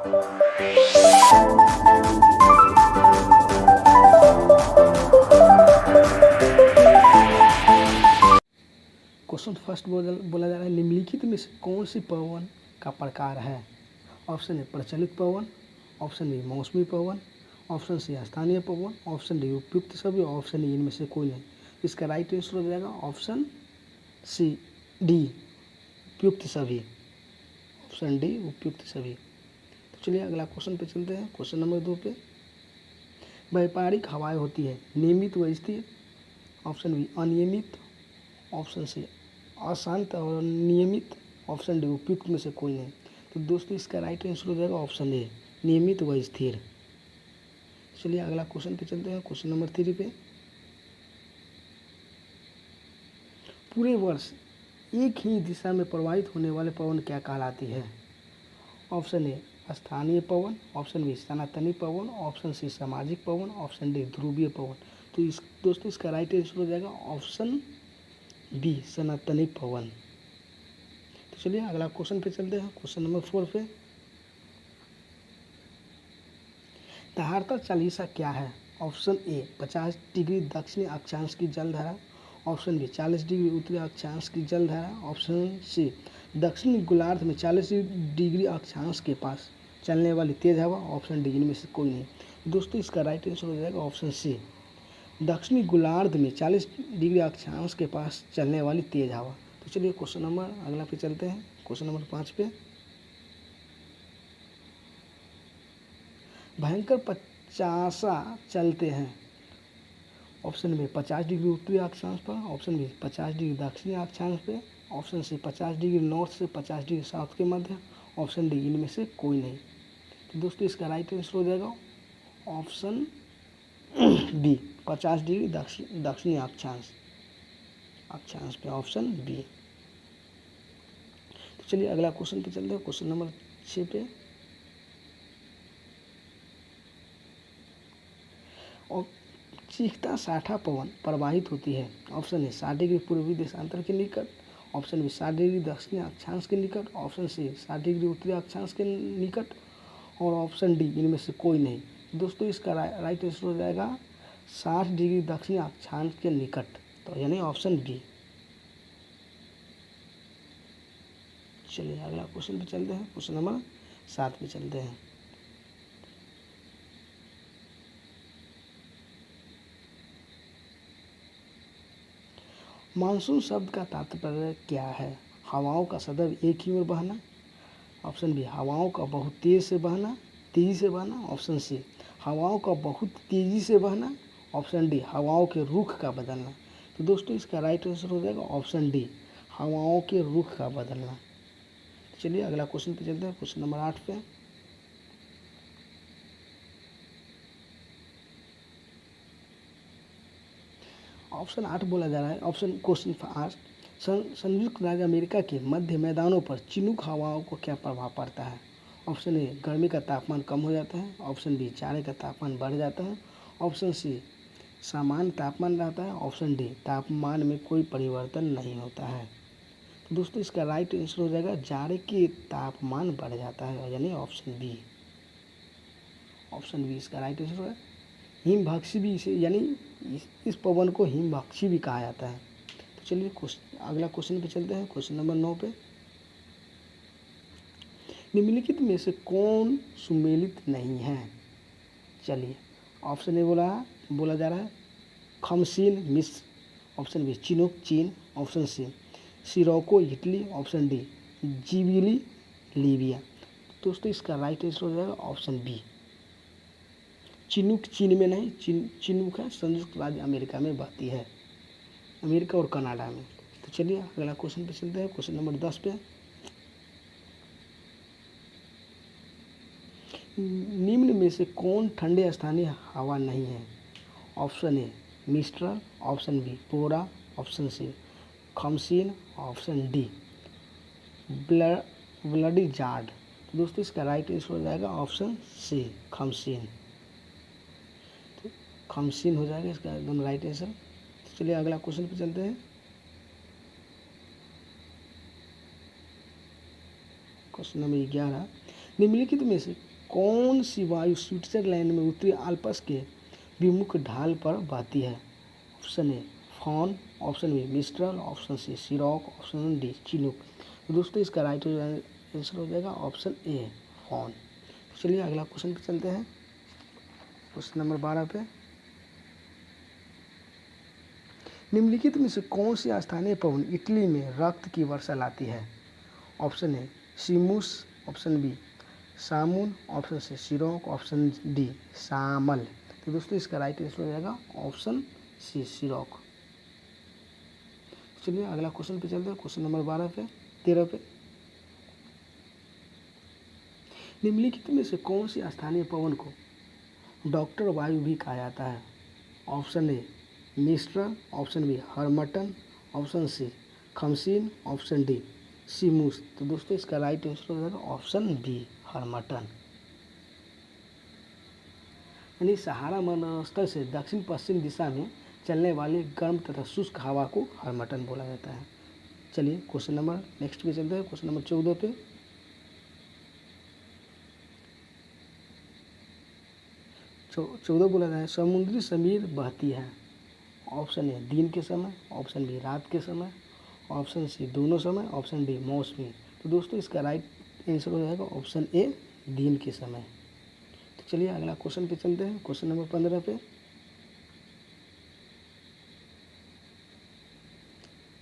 Question first बोला जा रहा है, निम्नलिखित में से कौन सी पवन का प्रकार है? ऑप्शन ए प्रचलित पवन, ऑप्शन बी मौसमी पवन, ऑप्शन सी स्थानीय पवन, ऑप्शन डी उपयुक्त सभी, ऑप्शन ई इनमें से कोई नहीं। इसका राइट आंसर हो जाएगा ऑप्शन सी डी उपयुक्त सभी, ऑप्शन डी उपयुक्त सभी। तो चलिए अगला क्वेश्चन पे चलते हैं, क्वेश्चन नंबर 2 पे। व्यापारिक हवाएं होती है नियमित व स्थिर, ऑप्शन बी अनियमित, ऑप्शन सी अशांत और नियमित, ऑप्शन डी उपयुक्त में से कोई नहीं। तो दोस्तों इसका राइट आंसर हो जाएगा ऑप्शन ए नियमित व स्थिर। चलिए अगला क्वेश्चन पे चलते हैं, क्वेश्चन नंबर 3 पे। पूरे वर्ष एक ही दिशा में प्रवाहित होने वाले पवन क्या कहलाती है? ऑप्शन ए स्थानीय पवन, ऑप्शन बी सनातनी पवन, ऑप्शन सी सामाजिक पवन, ऑप्शन डी ध्रुवीय पवन। तो इस दोस्तों इसका राइट आंसर हो जाएगा ऑप्शन बी सनातनी पवन। तो चलिए अगला क्वेश्चन पे चलते हैं, क्वेश्चन नंबर 4 पे। धारता चालीसा क्या है? ऑप्शन ए 50 डिग्री दक्षिणी अक्षांश की जलधारा, ऑप्शन बी 40 डिग्री उत्तरी अक्षांश की जलधारा, ऑप्शन सी दक्षिणी गोलार्ध में 40 डिग्री अक्षांश के पास चलने वाली तेज हवा, ऑप्शन डी इनमें से कोई नहीं। दोस्तों इसका राइट आंसर हो जाएगा ऑप्शन सी दक्षिणी गोलार्ध में 40 डिग्री अक्षांश के पास चलने वाली तेज हवा। तो चलिए क्वेश्चन नंबर अगला पे चलते हैं, क्वेश्चन नंबर 5 पे। भयंकर 50 चलते हैं, ऑप्शन बी 50 डिग्री उत्तरी अक्षांश पर, ऑप्शन बी 50 डिग्री दक्षिणी अक्षांश पे, ऑप्शन सी 50 डिग्री नॉर्थ से 50 डिग्री साउथ के मध्य, ऑप्शन डी इनमें से कोई नहीं। तो दोस्तों इसका राइट आंसर हो जाएगा ऑप्शन बी 50 डिग्री दक्षिणी अक्षांश पे, ऑप्शन बी। तो चलिए अगला क्वेश्चन पे चलते हैं, क्वेश्चन नंबर 6 पे। और चीखता साठा पवन प्रवाहित होती है, ऑप्शन ए 60 डिग्री पूर्वी देशांतर के निकट, ऑप्शन बी 60 डिग्री दक्षिणी अक्षांश के निकट, ऑप्शन सी 60 डिग्री उत्तरी अक्षांश के निकट, और ऑप्शन डी इनमें से कोई नहीं। दोस्तों इसका राइट आंसर हो जाएगा 60 डिग्री दक्षिणी अक्षांश के निकट, तो यानी ऑप्शन बी। चलिए अगला क्वेश्चन पे चलते हैं, क्वेश्चन नंबर 7 पे चलते हैं। मानसून शब्द का तात्पर्य क्या है? हवाओं का सदैव एक ही ओर बहना, ऑप्शन बी हवाओं का बहुत तेजी से बहना, ऑप्शन सी हवाओं का बहुत तेजी से बहना, ऑप्शन डी हवाओं के रुख का बदलना। तो दोस्तों इसका राइट आंसर हो जाएगा ऑप्शन डी हवाओं के रुख का बदलना। चलिए अगला क्वेश्चन पे चलते हैं, क्वेश्चन नंबर 8 पे। ऑप्शन 8 बोला जा रहा है, ऑप्शन क्वेश्चन 8, संयुक्त राज्य अमेरिका के मध्य मैदानों पर चिनूक हवाओं को क्या प्रभाव पड़ता है? ऑप्शन ए गर्मी का तापमान कम हो जाता है, ऑप्शन बी जाड़े का तापमान बढ़ जाता है, ऑप्शन सी सामान्य तापमान रहता है, ऑप्शन डी तापमान में कोई परिवर्तन नहीं होता है। तो दोस्तों इसका राइट आंसर हो जाएगा जाड़े के तापमान बढ़ जाता है, यानी ऑप्शन बी। ऑप्शन बी इसका राइट आंसर है। हिमभक्षी भी इसे यानी इस पवन को हिमभक्षी भी कहा जाता है। तो चलिए अगला क्वेश्चन पे चलते हैं, क्वेश्चन नंबर 9 पे। निम्नलिखित में से कौन सुमेलित नहीं है? चलिए ऑप्शन ए बोला जा रहा है खमसीन मिस्र, ऑप्शन बी चिनूक चीन, option C sirocco Italy, option D ghibli Libya. दोस्तों इसका राइट आंसर हो जाएगा ऑप्शन बी चिनूक चीन में नहीं, चिनूक है संयुक्त राज्य अमेरिका में बहती है, अमेरिका और कनाडा में। तो चलिए अगला क्वेश्चन पे चलते हैं, क्वेश्चन नंबर 10 पे। निम्न में से कौन ठंडे स्थानीय हवा नहीं है? Option A mistral, option B bora, option C khamsin, option D blizzard. तो दोस्तों इसका राइट आंसर हो जाएगा ऑप्शन सी खमसीन। तो खमसीन हो जाएगा इसका एकदम राइट आंसर। तो चलिए अगला क्वेश्चन पे चलते हैं, क्वेश्चन नंबर 11। निम्नलिखित में से कौन सी वायु स्विट्जरलैंड में उत्तरी आल्प्स के विमुख ढाल पर बहती है? Option A foehn, option B mistral, option C sirocco, option D Chinook. तो दोस्तों इसका राइट आंसर हो जाएगा ऑप्शन ए फॉन। तो चलिए अगला क्वेश्चन पे चलते हैं, क्वेश्चन नंबर 12 पे। निम्नलिखित में से कौन सी स्थानीय पवन इटली में रक्त की वर्षा लाती है? Option A simoom, option B samun, option C sirocco, option D shamal. तो दोस्तों इसका राइट आंसर हो जाएगा ऑप्शन सी सिरोक। चलिए अगला क्वेश्चन पे चलते हैं, क्वेश्चन नंबर 13 पे। निम्नलिखित में से कौन सी स्थानीय पवन को डॉक्टर वायु भी कहा जाता है? Option A mistral, option B harmattan, option C khamsin, option D simoom. तो दोस्तों इसका राइट आंसर हो जाएगा ऑप्शन बी हरमटन। यानी सहारा मरुस्थल से दक्षिण पश्चिम दिशा में चलने वाली गर्म तथा शुष्क हवा को हरमटन बोला जाता है। चलिए क्वेश्चन नंबर नेक्स्ट पे चलते हैं, क्वेश्चन नंबर 14 पे। चौदह बोला जाए समुद्री समीर बहती है। ऑप्शन ए दिन के समय, ऑप्शन बी रात के समय, ऑप्शन सी दोनों समय, ऑप्शन डी मौसमी। तो दोस्तों इसका राइट आंसर हो जाएगा ऑप्शन ए दिन के समय। तो चलिए अगला क्वेश्चन पे चलते हैं, क्वेश्चन नंबर 15 पे।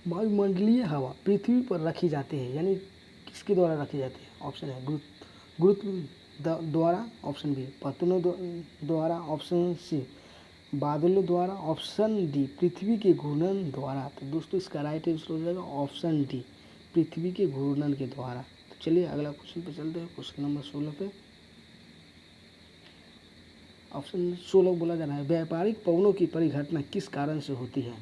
वायुमंडलीय हवा पृथ्वी पर रखी जाती है, यानी किसके द्वारा रखी जाती है? ऑप्शन है गुरुत्व द्वारा, ऑप्शन बी पतनों द्वारा, ऑप्शन सी बादलों द्वारा, ऑप्शन डी पृथ्वी के घूर्णन द्वारा। तो दोस्तों इसका राइट आंसर हो जाएगा ऑप्शन डी पृथ्वी के घूर्णन के द्वारा। तो चलिए अगला क्वेश्चन पे चलते हैं, क्वेश्चन नंबर 16 पे। ऑप्शन 16 बोला जा रहा है व्यापारिक पवनों की परिघटना किस कारण से होती है?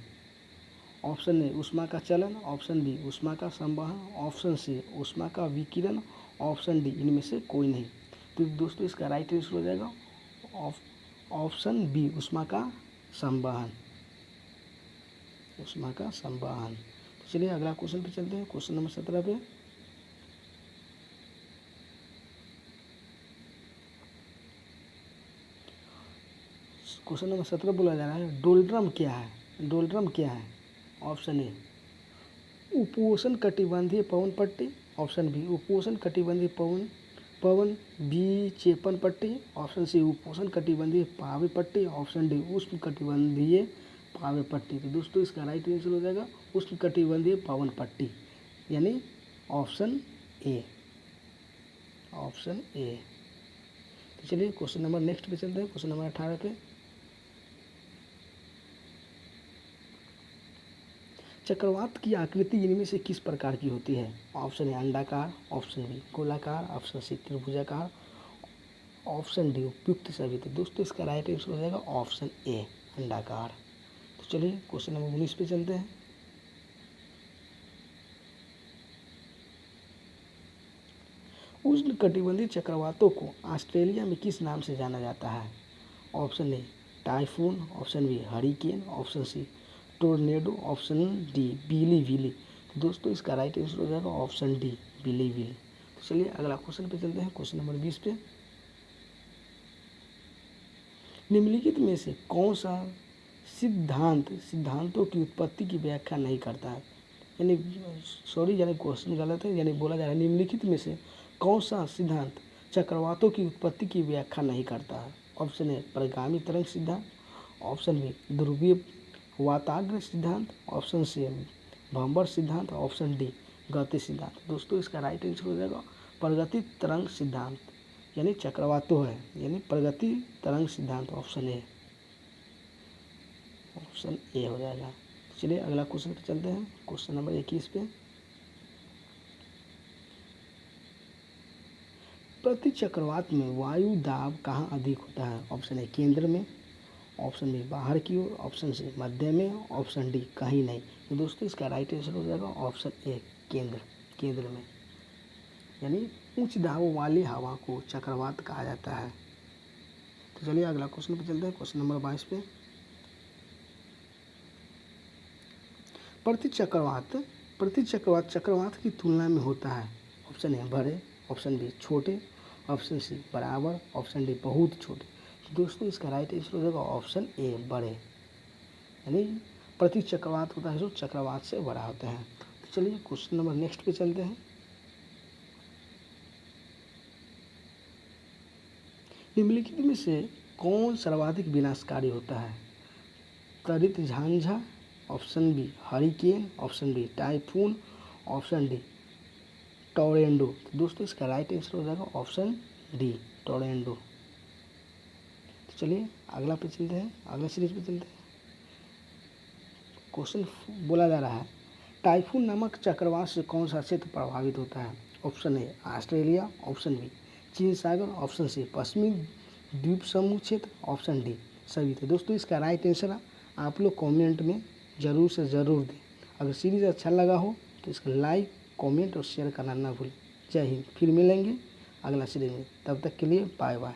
ऑप्शन ए ऊष्मा का चलन, ऑप्शन बी ऊष्मा का संवहन, ऑप्शन सी ऊष्मा का विकिरण, ऑप्शन डी इनमें से कोई नहीं। तो दोस्तों इसका राइट आंसर हो जाएगा ऑप्शन बी ऊष्मा का संवहन, ऊष्मा का संवहन। तो चलिए अगला क्वेश्चन पे चलते हैं, क्वेश्चन नंबर 17 पे। क्वेश्चन नंबर 17 बोला जा रहा है डोलड्रम क्या है? डोलड्रम क्या है? ऑप्शन ए उपोष्ण कटिबंधीय पवन पट्टी, ऑप्शन बी उपोष्ण कटिबंधीय पवन बी चेपन पट्टी, ऑप्शन सी उपोष्ण कटिबंधीय पावे पट्टी, ऑप्शन डी उष्ण कटिबंधीय पावे पट्टी। तो दोस्तों इसका राइट आंसर हो जाएगा उष्ण कटिबंधीय पवन पट्टी, यानी ऑप्शन ए, ऑप्शन ए। तो चलिए क्वेश्चन नंबर नेक्स्ट पे चलते हैं, क्वेश्चन नंबर 18 पे। चक्रवात की आकृति इनमें से किस प्रकार की होती है? ऑप्शन ए अंडाकार, ऑप्शन बी गोलाकार, ऑप्शन सी त्रिभुजाकार, ऑप्शन डी उपयुक्त सभी। तो दोस्तों इसका राइट आंसर हो जाएगा ऑप्शन ए अंडाकार। तो चलिए क्वेश्चन नंबर 19 पे चलते हैं। उष्ण कटिबंधीय चक्रवातों को ऑस्ट्रेलिया में किस नाम से जाना जाता है? Option A typhoon, option B hurricane, option C tornado, option D willy willy. तो दोस्तों इसका राइट आंसर हो जाएगा ऑप्शन डी बिली विली। तो चलिए अगला क्वेश्चन पे चलते हैं, क्वेश्चन नंबर 20 पे। निम्नलिखित में से कौन सा सिद्धांतों की उत्पत्ति की व्याख्या नहीं करता है? यानी क्वेश्चन गलत है, यानी बोला जा रहा है निम्नलिखित में से कौन सा सिद्धांत चक्रवातों की उत्पत्ति की व्याख्या नहीं करता है? ऑप्शन ए परिगामी तरंग सिद्धांत, ऑप्शन बी ध्रुवीय वाताग्र सिद्धांत, ऑप्शन सी भंवर सिद्धांत, ऑप्शन डी गति सिद्धांत। दोस्तों इसका राइट आंसर हो जाएगा प्रगति तरंग सिद्धांत, यानी चक्रवातों है, यानी प्रगति तरंग सिद्धांत, ऑप्शन ए, ऑप्शन ए हो जाएगा। चलिए अगला क्वेश्चन पे चलते हैं, क्वेश्चन नंबर 21 पे। प्रति चक्रवात में वायु दाब कहाँ अधिक होता है? ऑप्शन ए केंद्र में, ऑप्शन बी बाहर की ओर, ऑप्शन सी मध्य में, ऑप्शन डी कहीं नहीं। तो दोस्तों इसका राइट आंसर हो जाएगा ऑप्शन ए केंद्र में, यानी उच्च दाब वाली हवा को चक्रवात कहा जाता है। तो चलिए अगला क्वेश्चन पे चलते हैं, क्वेश्चन नंबर 22 पे। प्रति चक्रवात चक्रवात की तुलना में होता है। ऑप्शन ए बड़े, ऑप्शन बी छोटे, ऑप्शन सी बराबर, ऑप्शन डी बहुत छोटे। तो दोस्तों इसका राइट आंसर हो जाएगा ऑप्शन ए बड़े, यानी प्रति चक्रवात होता है जो चक्रवात से बड़ा होता है। तो चलिए क्वेश्चन नंबर नेक्स्ट पे चलते हैं। निम्नलिखित में से कौन सर्वाधिक विनाशकारी होता है? त्वरित झांझा, option B hurricane, option B typhoon, option D tornado. तो दोस्तों इसका राइट आंसर हो जाएगा ऑप्शन डी टोरेंडो। तो चलिए अगला पे चलते हैं, अगला सीरीज पे चलते हैं। क्वेश्चन बोला जा रहा है टाइफून नामक चक्रवात से कौन सा क्षेत्र प्रभावित होता है? Option A Australia, option B चीन सागर, ऑप्शन सी पश्चिमी द्वीप समूह क्षेत्र, ऑप्शन डी सभी। तो दोस्तों इसका राइट आंसर आप लोग कमेंट में ज़रूर से ज़रूर दें। अगर सीरीज़ अच्छा लगा हो तो इसका लाइक, कमेंट और शेयर करना ना भूलें। जय हिंद। फिर मिलेंगे अगला सीरीज में, तब तक के लिए बाय बाय।